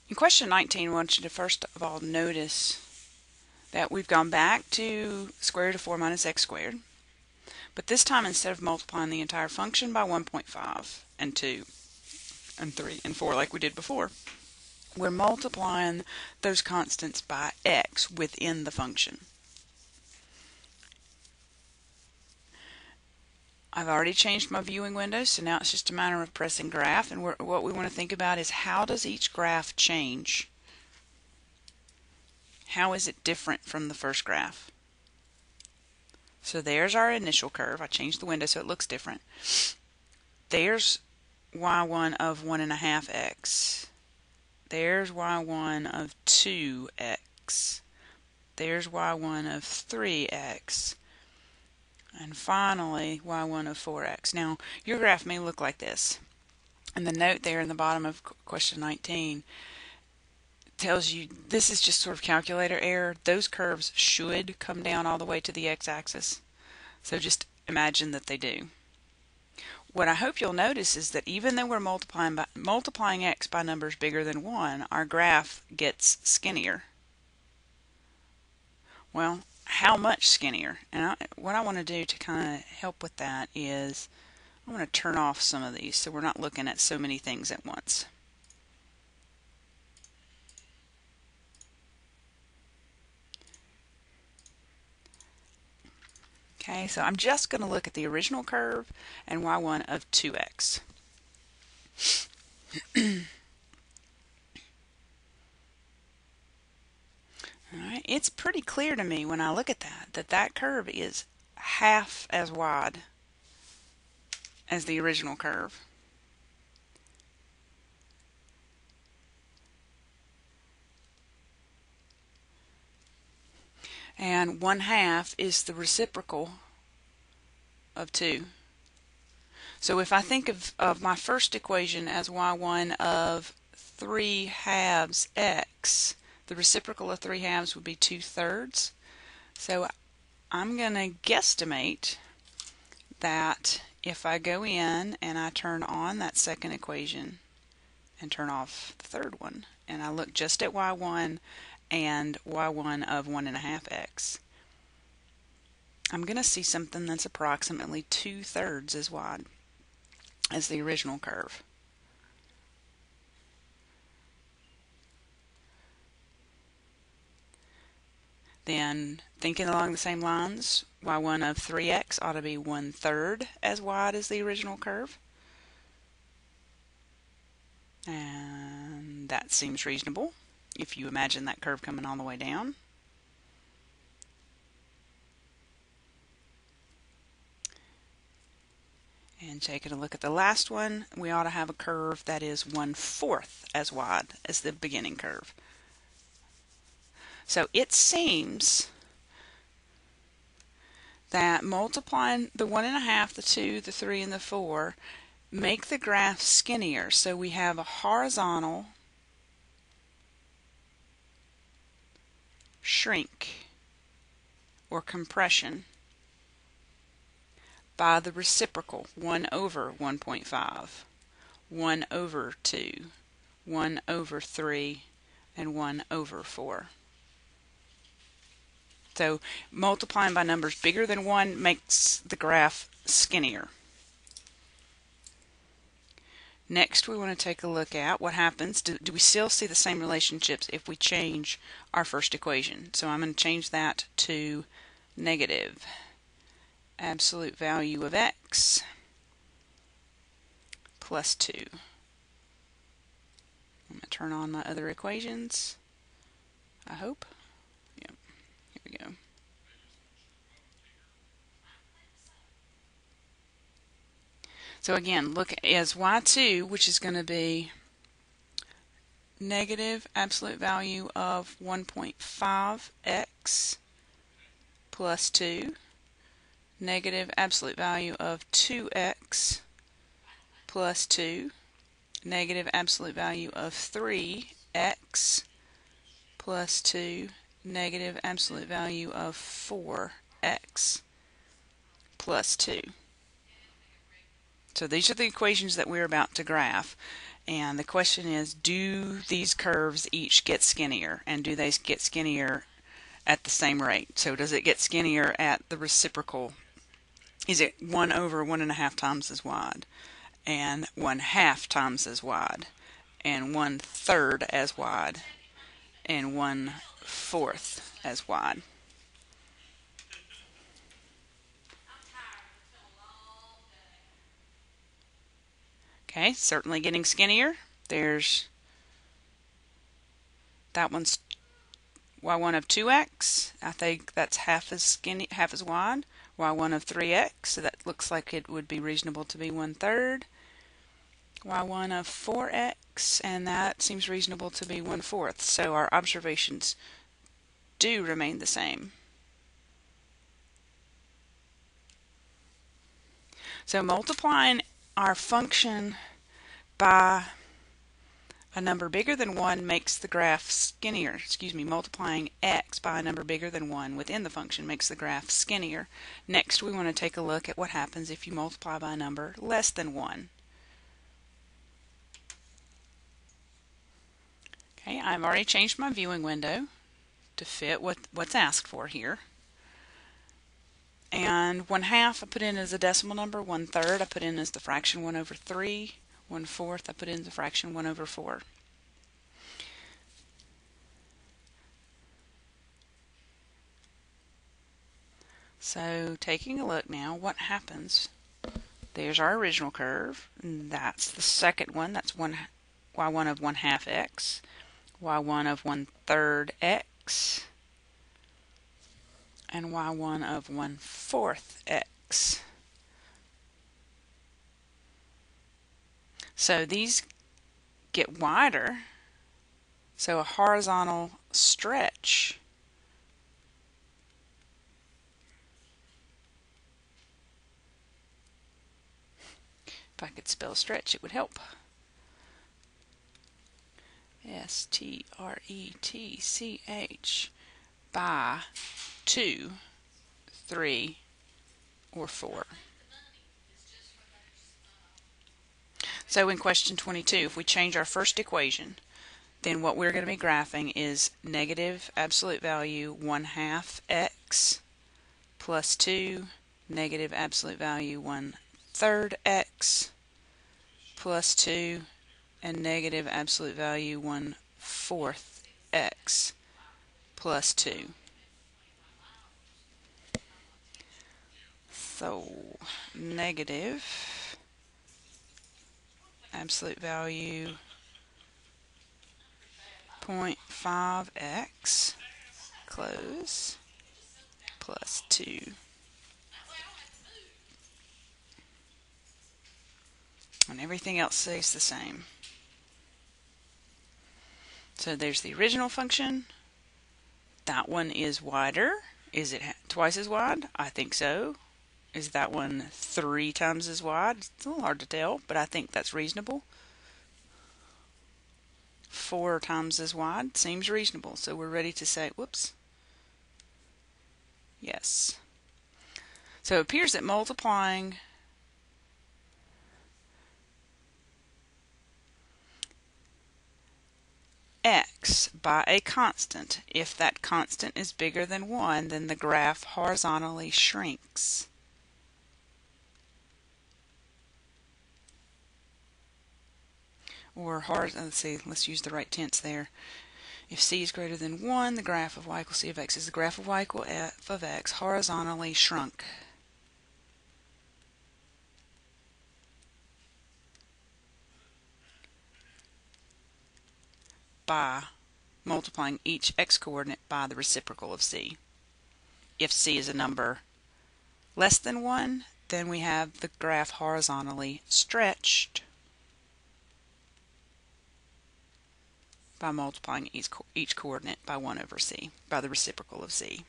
In question 19, I want you to first of all notice that we've gone back to square root of 4 minus x squared, but this time instead of multiplying the entire function by 1.5 and 2 and 3 and 4 like we did before, we're multiplying those constants by x within the function. I've already changed my viewing window, so now it's just a matter of pressing graph, and what we want to think about is how does each graph change? How is it different from the first graph? So there's our initial curve. I changed the window so it looks different. There's y1 of 1.5x. There's y1 of 2x. There's y1 of 3x. And finally, y1 of 4x. Now, your graph may look like this. And the note there in the bottom of question 19 tells you this is just sort of calculator error. Those curves should come down all the way to the x-axis. So just imagine that they do. What I hope you'll notice is that even though we're multiplying x by numbers bigger than 1, our graph gets skinnier. Well, how much skinnier? And what I want to do to kind of help with that is I want to turn off some of these so we're not looking at so many things at once. Okay, so I'm just going to look at the original curve and y1 of 2x. Alright, it's pretty clear to me when I look at that curve is half as wide as the original curve. And 1/2 is the reciprocal of 2. So if I think of my first equation as y1 of 3/2 x, the reciprocal of 3/2 would be 2/3. So I'm going to guesstimate that if I go in and I turn on that second equation and turn off the third one, and I look just at y1 and y1 of 1.5x, I'm going to see something that's approximately 2/3 as wide as the original curve. Then, thinking along the same lines, y1 of 3x ought to be 1/3 as wide as the original curve. And that seems reasonable if you imagine that curve coming all the way down. And taking a look at the last one, we ought to have a curve that is 1/4 as wide as the beginning curve. So it seems that multiplying the 1.5, the 2, the 3, and the 4 make the graph skinnier. So we have a horizontal shrink or compression by the reciprocal 1/1.5, 1/2, 1/3, and 1/4. So multiplying by numbers bigger than 1 makes the graph skinnier. Next, we want to take a look at what happens. Do we still see the same relationships if we change our first equation? So I'm going to change that to negative absolute value of x plus 2. I'm going to turn on my other equations, I hope. Yep, here we go. So again, look as y2, which is going to be negative absolute value of 1.5x plus 2, negative absolute value of 2x plus 2, negative absolute value of 3x plus 2, negative absolute value of 4x plus 2. So these are the equations that we're about to graph. And the question is, do these curves each get skinnier? And do they get skinnier at the same rate? So does it get skinnier at the reciprocal? Is it 1 over 1.5 times as wide, and 1/2 times as wide, and 1/3 as wide, and 1/4 as wide? Okay, certainly getting skinnier. There's that one's y1 of 2x. I think that's half as skinny, half as wide. y1 of 3x, so that looks like it would be reasonable to be 1/3. y1 of 4x, and that seems reasonable to be 1/4. So our observations do remain the same. So multiplying our function by a number bigger than 1 makes the graph skinnier. Multiplying x by a number bigger than 1 within the function makes the graph skinnier. Next, we want to take a look at what happens if you multiply by a number less than 1. Okay, I've already changed my viewing window to fit what's asked for here. And 1/2 I put in as a decimal number, 1/3 I put in as the fraction 1 over 3, 1/4 I put in the fraction 1 over 4. So taking a look now, what happens? There's our original curve, and that's the second one. That's y1 of 1/2 x, y1 of 1/3 x, and y1 of 1/4 x. So these get wider, so a horizontal stretch if I could spell stretch, it would help. S-T-R-E-T-C-H by 2, 3, or 4. So in question 22, if we change our first equation, then what we're going to be graphing is negative absolute value 1/2 x plus 2, negative absolute value 1/3 x plus 2, and negative absolute value 1/4 x plus 2. So negative absolute value 0.5x close plus 2. And everything else stays the same. So there's the original function. That one is wider. Is it twice as wide? I think so. Is that one 3 times as wide? It's a little hard to tell, but I think that's reasonable. 4 times as wide seems reasonable. So we're ready to say, whoops, yes. So it appears that multiplying x by a constant, if that constant is bigger than 1, then the graph horizontally shrinks. Or let's use the right tense there. If c is greater than 1, the graph of y equals c of x is the graph of y equal f of x horizontally shrunk. By multiplying each x coordinate by the reciprocal of c. If c is a number less than 1, then we have the graph horizontally stretched by multiplying each coordinate by 1 over c, by the reciprocal of c.